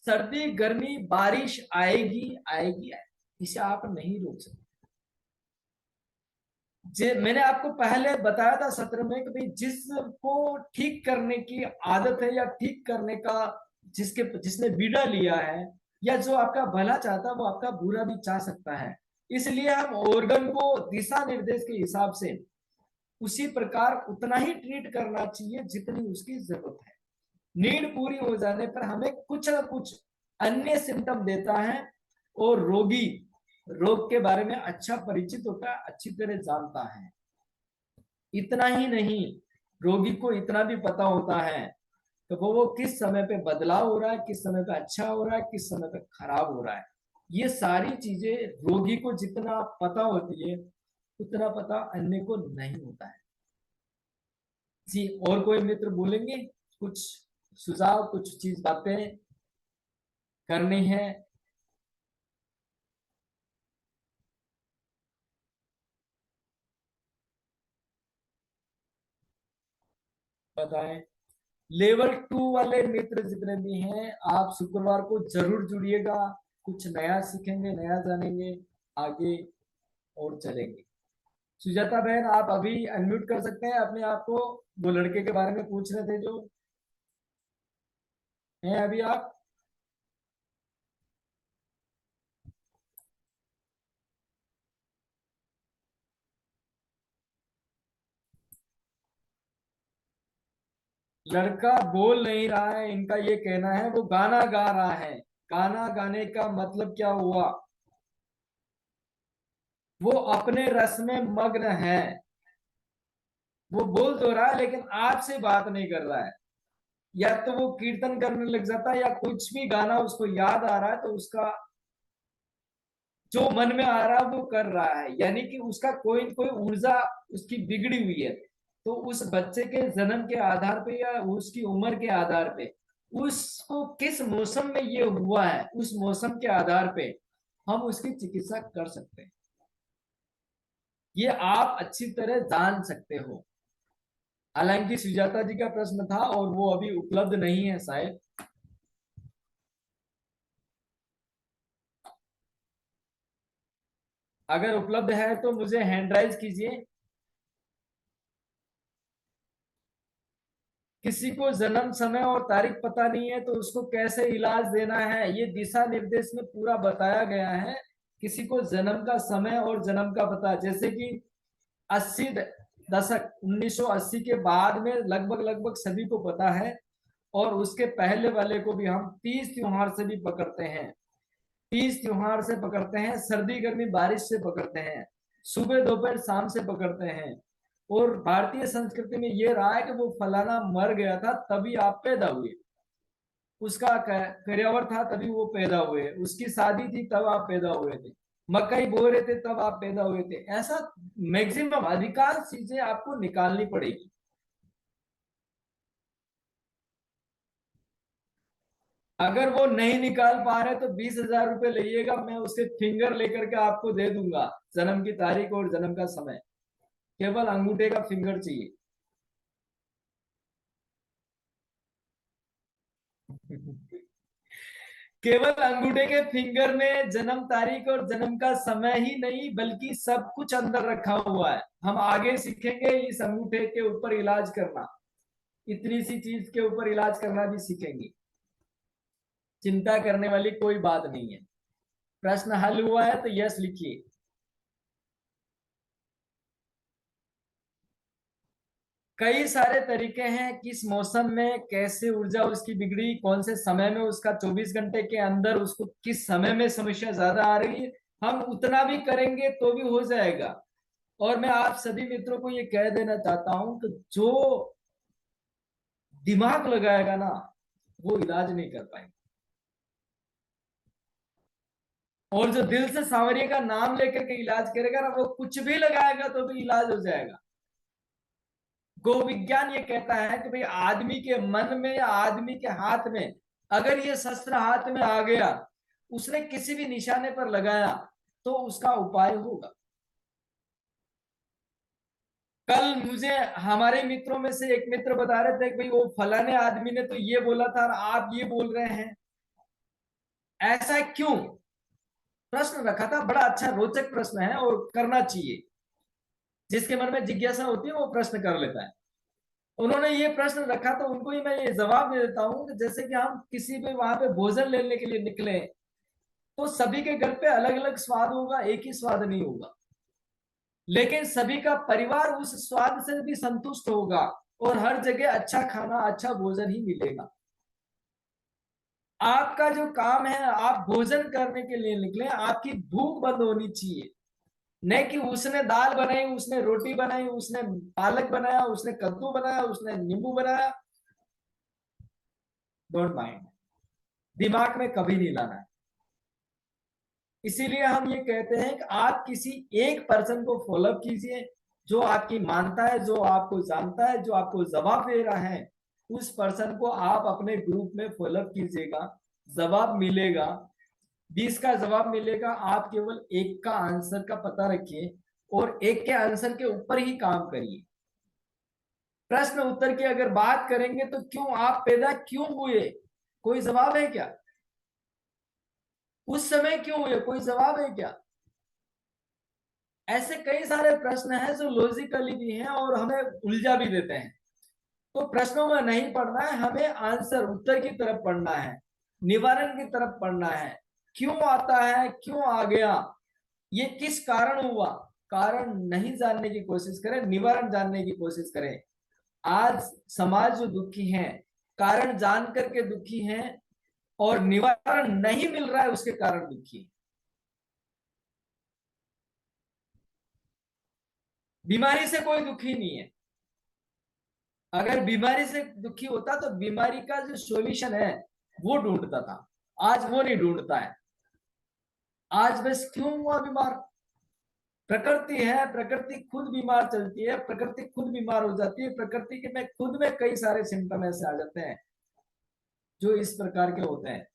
सर्दी, गर्मी, बारिश आएगी आएगी, इसे आप नहीं रोक सकते। मैंने आपको पहले बताया था सत्र में कि भाई जिसको ठीक करने की आदत है, या ठीक करने का जिसने बीड़ा लिया है, या जो आपका भला चाहता है, वो आपका बुरा भी चाह सकता है। इसलिए हम ऑर्गन को दिशा निर्देश के हिसाब से उसी प्रकार उतना ही ट्रीट करना चाहिए जितनी उसकी जरूरत है। नीड पूरी हो जाने पर हमें कुछ ना कुछ अन्य सिम्टम देता है, और रोगी रोग के बारे में अच्छा परिचित होता है, अच्छी तरह जानता है। इतना ही नहीं, रोगी को इतना भी पता होता है तो वो किस समय पे बदलाव हो रहा है, किस समय पे अच्छा हो रहा है, किस समय पे खराब हो रहा है। ये सारी चीजें रोगी को जितना पता होती है, उतना पता अन्य को नहीं होता है। जी, और कोई मित्र बोलेंगे कुछ सुझाव, कुछ चीज बातें करनी है? बताएं। लेवल 2 वाले मित्र जितने भी हैं, आप शुक्रवार को जरूर जुड़िएगा। कुछ नया सीखेंगे, नया जानेंगे, आगे और चलेंगे। सुजाता बहन, आप अभी अनम्यूट कर सकते हैं अपने आप को। वो लड़के के बारे में पूछ रहे थे जो हैं, अभी आप लड़का बोल नहीं रहा है, इनका ये कहना है वो गाना गा रहा है। गाना गाने का मतलब क्या हुआ? वो अपने रस में मग्न है, वो बोल तो रहा है लेकिन आपसे बात नहीं कर रहा है। या तो वो कीर्तन करने लग जाता है, या कुछ भी गाना उसको याद आ रहा है तो उसका जो मन में आ रहा है वो कर रहा है, यानी कि उसका कोई न कोई ऊर्जा उसकी बिगड़ी हुई है। तो उस बच्चे के जन्म के आधार पे या उसकी उम्र के आधार पे, उसको किस मौसम में ये हुआ है, उस मौसम के आधार पे हम उसकी चिकित्सा कर सकते हैं। ये आप अच्छी तरह जान सकते हो। हालांकि सुजाता जी का प्रश्न था और वो अभी उपलब्ध नहीं है शायद। अगर उपलब्ध है तो मुझे हैंड राइज कीजिए। किसी को जन्म समय और तारीख पता नहीं है तो उसको कैसे इलाज देना है, ये दिशा निर्देश में पूरा बताया गया है। किसी को जन्म का समय और जन्म का पता, जैसे कि 80 दशक 1980 के बाद में लगभग लगभग सभी को पता है, और उसके पहले वाले को भी हम 30 त्योहार से भी पकड़ते हैं। 30 त्योहार से पकड़ते हैं, सर्दी गर्मी बारिश से पकड़ते हैं, सुबह दोपहर शाम से पकड़ते हैं। और भारतीय संस्कृति में ये रहा है कि वो फलाना मर गया था तभी आप पैदा हुए, उसका करियावर था तभी वो पैदा हुए, उसकी शादी थी तब आप पैदा हुए थे, मकई बो रहे थे तब आप पैदा हुए थे। ऐसा मैक्सिमम अधिकांश चीजें आपको निकालनी पड़ेगी। अगर वो नहीं निकाल पा रहे तो 20,000 रुपए लीजिएगा, मैं उसके फिंगर लेकर के आपको दे दूंगा, जन्म की तारीख और जन्म का समय। केवल अंगूठे का फिंगर चाहिए। केवल अंगूठे के फिंगर में जन्म तारीख और जन्म का समय ही नहीं बल्कि सब कुछ अंदर रखा हुआ है। हम आगे सीखेंगे इस अंगूठे के ऊपर इलाज करना, इतनी सी चीज के ऊपर इलाज करना भी सीखेंगे। चिंता करने वाली कोई बात नहीं है। प्रश्न हल हुआ है तो यस लिखिए। कई सारे तरीके हैं, किस मौसम में कैसे ऊर्जा उसकी बिगड़ी, कौन से समय में, उसका 24 घंटे के अंदर उसको किस समय में समस्या ज्यादा आ रही है, हम उतना भी करेंगे तो भी हो जाएगा। और मैं आप सभी मित्रों को ये कह देना चाहता हूं कि जो दिमाग लगाएगा ना वो इलाज नहीं कर पाएंगे, और जो दिल से सांवरिया का नाम लेकर के इलाज करेगा ना वो कुछ भी लगाएगा तो भी इलाज हो जाएगा। गो विज्ञान ये कहता है कि भाई आदमी के मन में या आदमी के हाथ में अगर ये शस्त्र हाथ में आ गया, उसने किसी भी निशाने पर लगाया तो उसका उपाय होगा। कल मुझे हमारे मित्रों में से एक मित्र बता रहे थे कि भाई वो फलाने आदमी ने तो ये बोला था और आप ये बोल रहे हैं, ऐसा क्यों? प्रश्न रखा था, बड़ा अच्छा रोचक प्रश्न है और करना चाहिए। जिसके मन में जिज्ञासा होती है वो प्रश्न कर लेता है। उन्होंने ये प्रश्न रखा तो उनको ही मैं ये जवाब दे देता हूँ कि जैसे कि हम किसी भी वहां पे भोजन लेने के लिए निकले तो सभी के घर पे अलग अलग स्वाद होगा, एक ही स्वाद नहीं होगा, लेकिन सभी का परिवार उस स्वाद से भी संतुष्ट होगा और हर जगह अच्छा खाना अच्छा भोजन ही मिलेगा। आपका जो काम है, आप भोजन करने के लिए निकले, आपकी भूख बंद होनी चाहिए, नहीं कि उसने दाल बनाई, उसने रोटी बनाई, उसने पालक बनाया, उसने कद्दू बनाया, उसने नींबू बनाया। डोंट माइंड, दिमाग में कभी नहीं लाना है। इसीलिए हम ये कहते हैं कि आप किसी एक पर्सन को फॉलोअप कीजिए जो आपकी मानता है, जो आपको जानता है, जो आपको जवाब दे रहा है, उस पर्सन को आप अपने ग्रुप में फॉलोअप कीजिएगा। जवाब मिलेगा, 20 का जवाब मिलेगा, आप केवल एक का आंसर का पता रखिए और एक के आंसर के ऊपर ही काम करिए। प्रश्न उत्तर की अगर बात करेंगे तो क्यों आप पैदा क्यों हुए, कोई जवाब है क्या? उस समय क्यों हुए, कोई जवाब है क्या? ऐसे कई सारे प्रश्न हैं जो लॉजिकली भी हैं और हमें उलझा भी देते हैं। तो प्रश्नों में नहीं पढ़ना है, हमें आंसर उत्तर की तरफ पढ़ना है, निवारण की तरफ पढ़ना है। क्यों आता है, क्यों आ गया, ये किस कारण हुआ, कारण नहीं जानने की कोशिश करें, निवारण जानने की कोशिश करें। आज समाज जो दुखी है कारण जान करके दुखी है और निवारण नहीं मिल रहा है उसके कारण दुखी है। बीमारी से कोई दुखी नहीं है। अगर बीमारी से दुखी होता तो बीमारी का जो सॉल्यूशन है वो ढूंढता था, आज वो नहीं ढूंढता है। आज बस क्यों हुआ बीमार? प्रकृति है, प्रकृति खुद बीमार चलती है, प्रकृति खुद बीमार हो जाती है, प्रकृति के में खुद में कई सारे सिम्टम ऐसे आ जाते हैं जो इस प्रकार के होते हैं।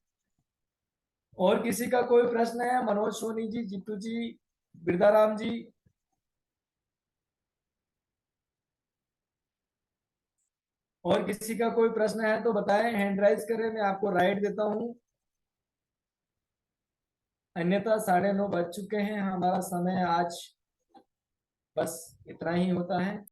और किसी का कोई प्रश्न है? मनोज सोनी जी, जीतू जी, बिरदाराम जी? और किसी का कोई प्रश्न है तो बताएं, हैंड राइज करें, मैं आपको राइट देता हूं। अन्यथा 9:30 बज चुके हैं, हमारा समय आज बस इतना ही होता है।